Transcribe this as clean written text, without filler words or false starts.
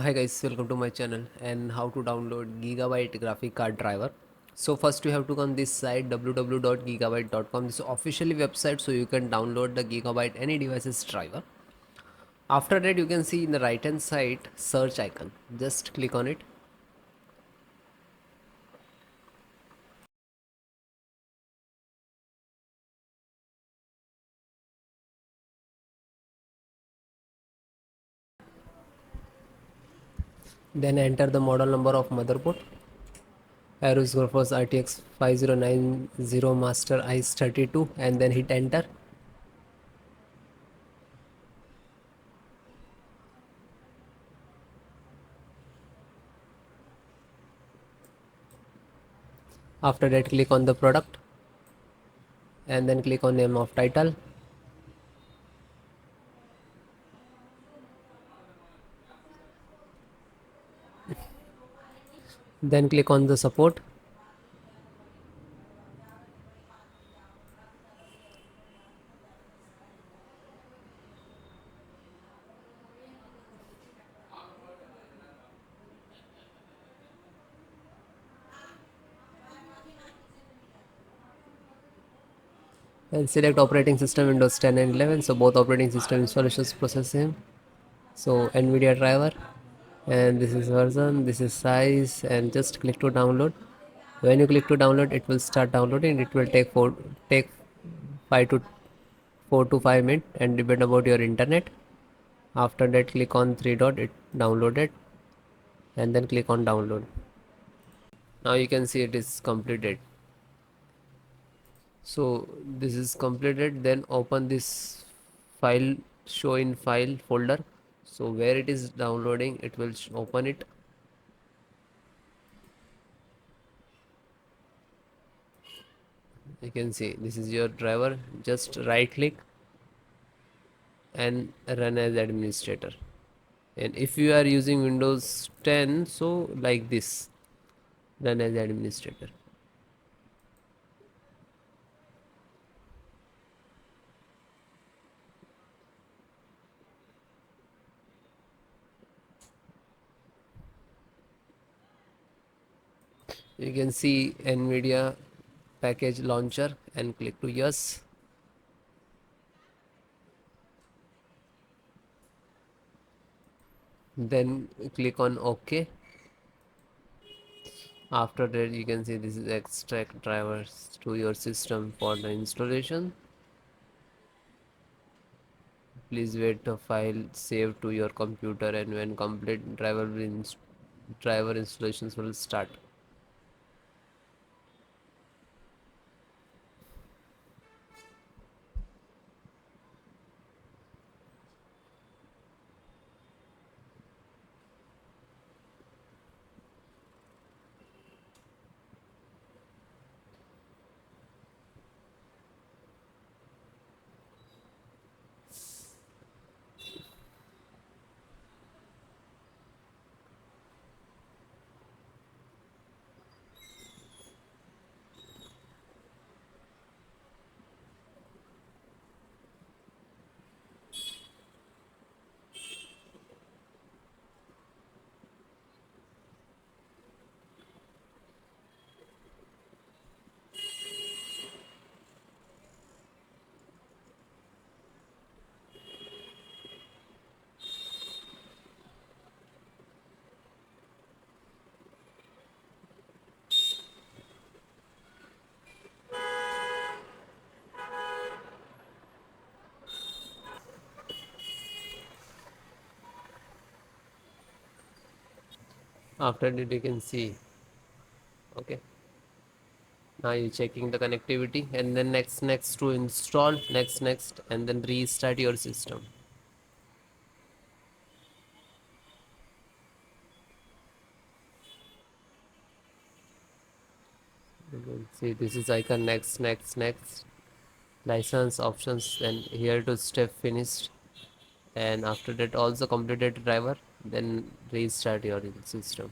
Hi guys, welcome to my channel and how to download Gigabyte graphic card driver. So first you have to go on this site www.gigabyte.com. This is officially website, so you can download the Gigabyte any devices driver. After that you can see in the right hand side search icon. Just click on it. Then enter the model number of motherboard. Aerosgrapher's RTX 5090 Master Ice 32 and then hit enter. After that click on the product and then click on name of title. Then click on the support. And select operating system Windows 10 and 11. So both operating system installations process same. So NVIDIA driver, and this is version, this is size, and just click to download. When you click to download, it will start downloading. It will take 4 to 5 minutes and depend about your internet. After that, click on three dot, it downloaded, and then click on download. Now you can see it is completed. So this is completed. Then open this file, show in file folder. So where it is downloading, it will open it. You can see this is your driver. Just right click and run as administrator. And if you are using Windows 10, so like this, run as administrator. You can see NVIDIA package launcher and click to yes. Then click on OK. After that, you can see this is extract drivers to your system for the installation. Please wait the file save to your computer, and when complete, driver installations will start. After that, you can see, okay. Now you're checking the connectivity, and then next to install, next, and then restart your system. You can see this is icon next, license options, and here to step finished. And after that, also completed driver, then restart your system.